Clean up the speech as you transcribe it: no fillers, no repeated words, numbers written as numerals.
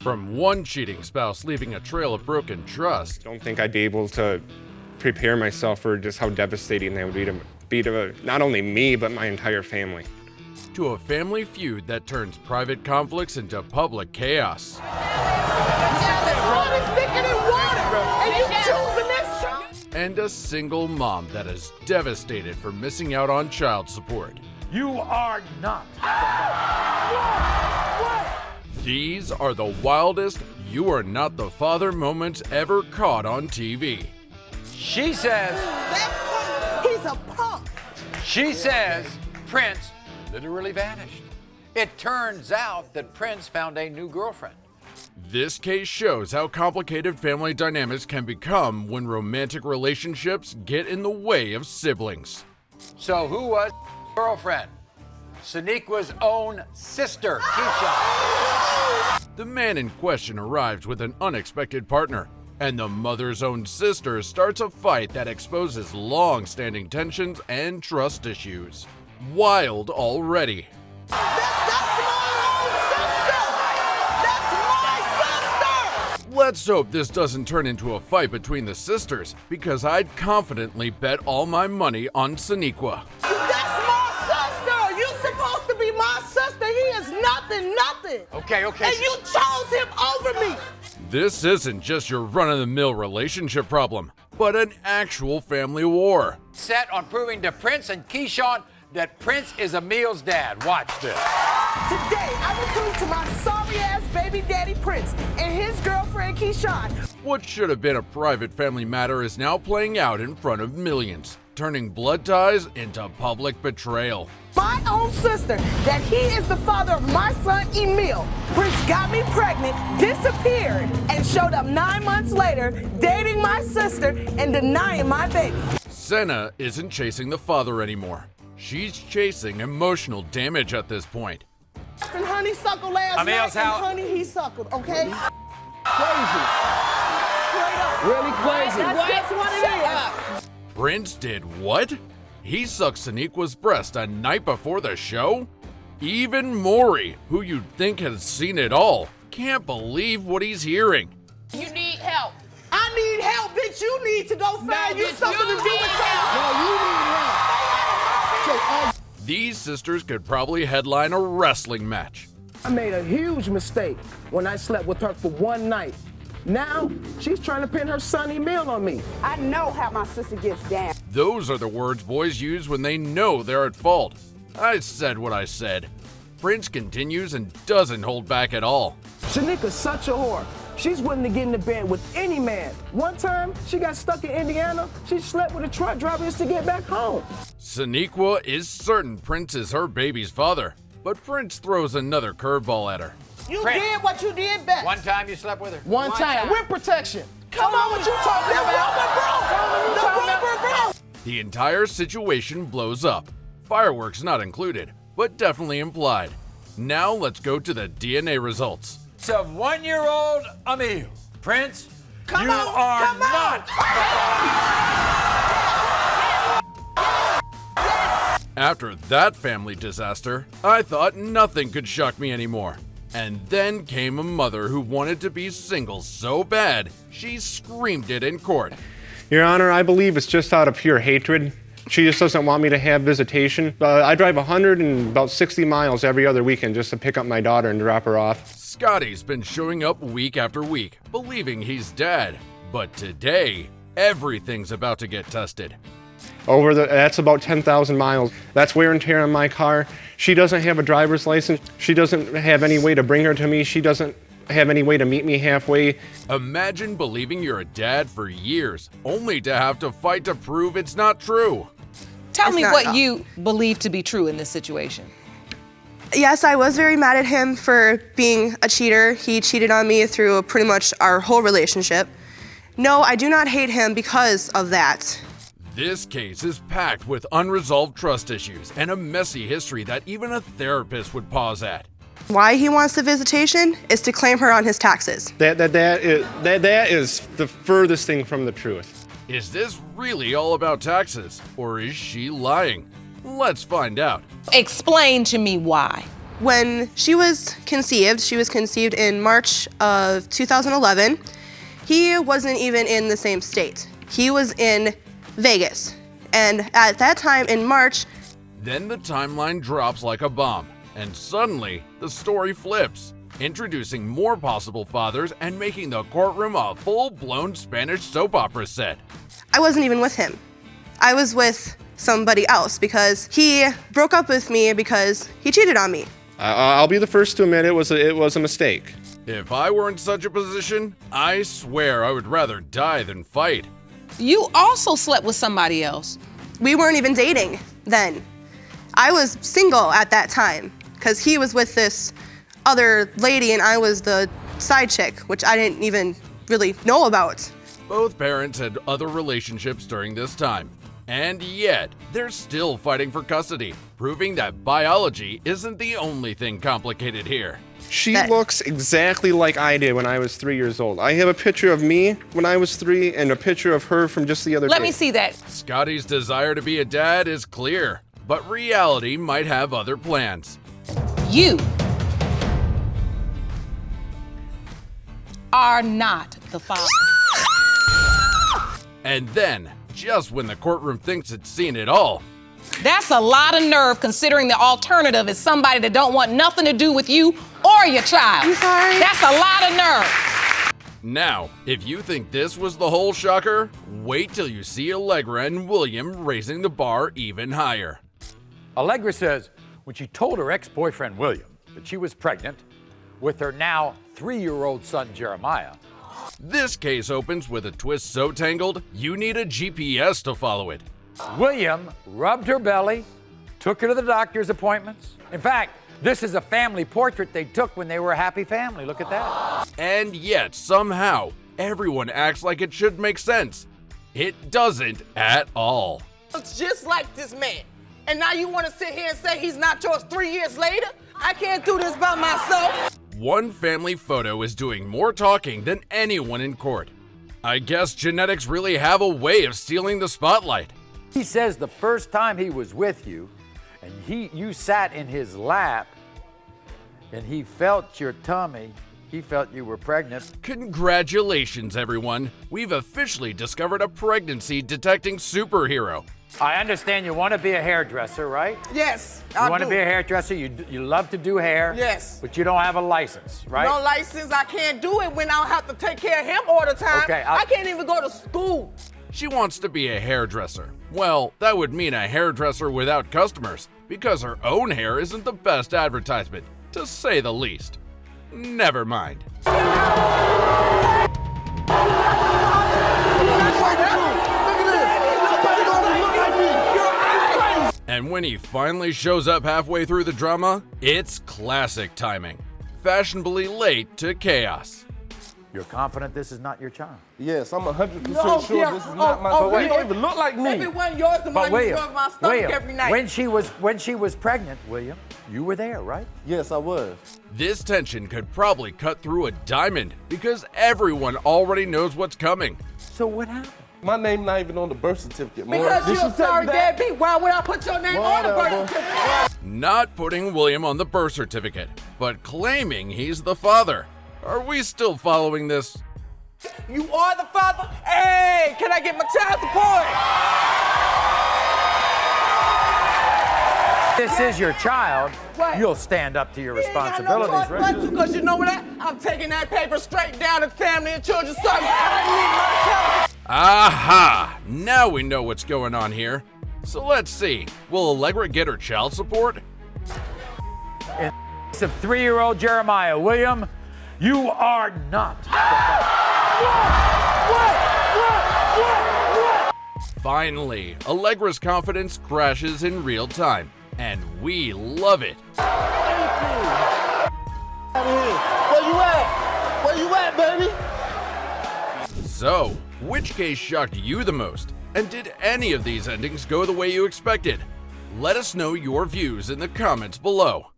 From one cheating spouse leaving a trail of broken trust, Don't think I'd be able to prepare myself for just how devastating that would be to not only me, but my entire family. to a family feud that turns private conflicts into public chaos. And a single mom that is devastated for missing out on child support. You are not. These are the wildest "you are not the father" moments ever caught on TV. She says, He's a punk. she says Prince literally vanished. It turns out that Prince found a new girlfriend. This case shows how complicated family dynamics can become when romantic relationships get in the way of siblings. So who was girlfriend? Sonequa's own sister, Keisha. The man in question arrives with an unexpected partner, and the mother's own sister starts a fight that exposes long-standing tensions and trust issues. Wild already. Let's hope this doesn't turn into a fight between the sisters, because I'd confidently bet all my money on Sonequa. That's my sister. You supposed to be my sister. He is nothing. Okay. And you chose him over me. This isn't just your run-of-the-mill relationship problem, but an actual family war. Set on proving to Prince and Keyshawn that Prince is Emil's dad. Watch this. Today, I will prove to my sorry-ass baby daddy Prince and his girlfriend Keyshawn. What should have been a private family matter is now playing out in front of millions, turning blood ties into public betrayal. My own sister, that he is the father of my son Emil. Prince got me pregnant, disappeared, and showed up 9 months later, dating my sister and denying my baby. Senna isn't chasing the father anymore. She's chasing emotional damage at this point. And honeysuckle last Emil's night, and how- honey he suckled, okay? Crazy. Straight up. Really crazy. That's what it is. Prince did what? He sucked Sonequa's breast a night before the show? Even Maury, who you'd think has seen it all, can't believe what he's hearing. You need help. I need help, bitch. You need to go find you bitch, something you to do need with help. your. No, you need help. These sisters could probably headline a wrestling match. I made a huge mistake when I slept with her for one night. Now, she's trying to pin her son Emil on me. I know how my sister gets down. Those are the words boys use when they know they're at fault. I said what I said. Prince continues and doesn't hold back at all. Shanika's such a whore. She's willing to get in the bed with any man. One time, she got stuck in Indiana. She slept with a truck driver just to get back home. Sonequa is certain Prince is her baby's father, but Prince throws another curveball at her. You Prince. did what you did best. One time you slept with her? One time, with protection. Come on, what you talking about? The rubber, bro. The entire situation blows up. Fireworks not included, but definitely implied. Now let's go to the DNA results. Of 1-year-old Emil. Prince, Come you on, are come on. not. After that family disaster, I thought nothing could shock me anymore. And then came a mother who wanted to be single so bad, she screamed it in court. Your Honor, I believe it's just out of pure hatred. She just doesn't want me to have visitation. I drive 160 miles every other weekend just to pick up my daughter and drop her off. Scotty's been showing up week after week, believing he's dead. But today, everything's about to get tested. That's about 10,000 miles. That's wear and tear on my car. She doesn't have a driver's license. She doesn't have any way to bring her to me. She doesn't have any way to meet me halfway. Imagine believing you're a dad for years, only to have to fight to prove it's not true. Tell me what you believe to be true in this situation. Yes, I was very mad at him for being a cheater. He cheated on me through pretty much our whole relationship. No, I do not hate him because of that. This case is packed with unresolved trust issues and a messy history that even a therapist would pause at. Why he wants the visitation is to claim her on his taxes. That is the furthest thing from the truth. Is this really all about taxes, or is she lying? Let's find out. Explain to me why. When she was conceived in March of 2011. He wasn't even in the same state. He was in Vegas. And at that time in March, Then the timeline drops like a bomb, and suddenly the story flips, introducing more possible fathers and making the courtroom a full-blown Spanish soap opera set. I wasn't even with him. I was with somebody else because he broke up with me because he cheated on me. I'll be the first to admit it was a mistake. If I were in such a position, I swear I would rather die than fight. You also slept with somebody else. We weren't even dating then. I was single at that time because he was with this other lady and I was the side chick, which I didn't even really know about. Both parents had other relationships during this time, and yet they're still fighting for custody, proving that biology isn't the only thing complicated here. She looks exactly like I did when I was 3 years old. I have a picture of me when I was 3 and a picture of her from just the other day. Let me see that. Scotty's desire to be a dad is clear, but reality might have other plans. You are not the father. And then, just when the courtroom thinks it's seen it all, That's a lot of nerve considering the alternative is somebody that don't want nothing to do with you or your child. I'm sorry. That's a lot of nerve. now, if you think this was the whole shocker, wait till you see Allegra and William raising the bar even higher. Allegra says when she told her ex-boyfriend William that she was pregnant with her now 3-year-old son Jeremiah, This case opens with a twist so tangled, you need a GPS to follow it. William rubbed her belly, took her to the doctor's appointments. In fact, this is a family portrait they took when they were a happy family. Look at that. And yet, somehow, everyone acts like it should make sense. It doesn't at all. Looks just like this man. And now you want to sit here and say he's not yours 3 years later? I can't do this by myself. One family photo is doing more talking than anyone in court. I guess genetics really have a way of stealing the spotlight. He says the first time he was with you and you sat in his lap and he felt your tummy, he felt you were pregnant. Congratulations, everyone. We've officially discovered a pregnancy detecting superhero. I understand you want to be a hairdresser, right? Yes, You want to be a hairdresser, you love to do hair. Yes. But you don't have a license, right? No license, I can't do it when I have to take care of him all the time. Okay, I can't even go to school. She wants to be a hairdresser. Well, that would mean a hairdresser without customers, because her own hair isn't the best advertisement, to say the least. Never mind. And when he finally shows up halfway through the drama, it's classic timing. Fashionably late to chaos. You're confident this is not your child? Yes, I'm 100% sure this is not my son. He don't even look like me. If it wasn't yours, the But money rub my stomach every night. when she was pregnant, William, you were there, right? Yes, I was. This tension could probably cut through a diamond because everyone already knows what's coming. So what happened? My name not even on the birth certificate, man. Because Did you're she sorry, tell you that? deadbeat. Why would I put your name on the birth Whatever. certificate? Not putting William on the birth certificate, but claiming he's the father. Are we still following this? You are the father? Hey, can I get my child support? This is your child. What? You'll stand up to your responsibilities, right? Because you know what? I'm taking that paper straight down to Family and Children's Service. I need my child. Aha! Now we know what's going on here. So let's see. Will Allegra get her child support? In the case of 3-year-old Jeremiah, William, you are not. Finally, Allegra's confidence crashes in real time, and we love it. Where you at? Where you at, baby? So, which case shocked you the most? And did any of these endings go the way you expected? Let us know your views in the comments below.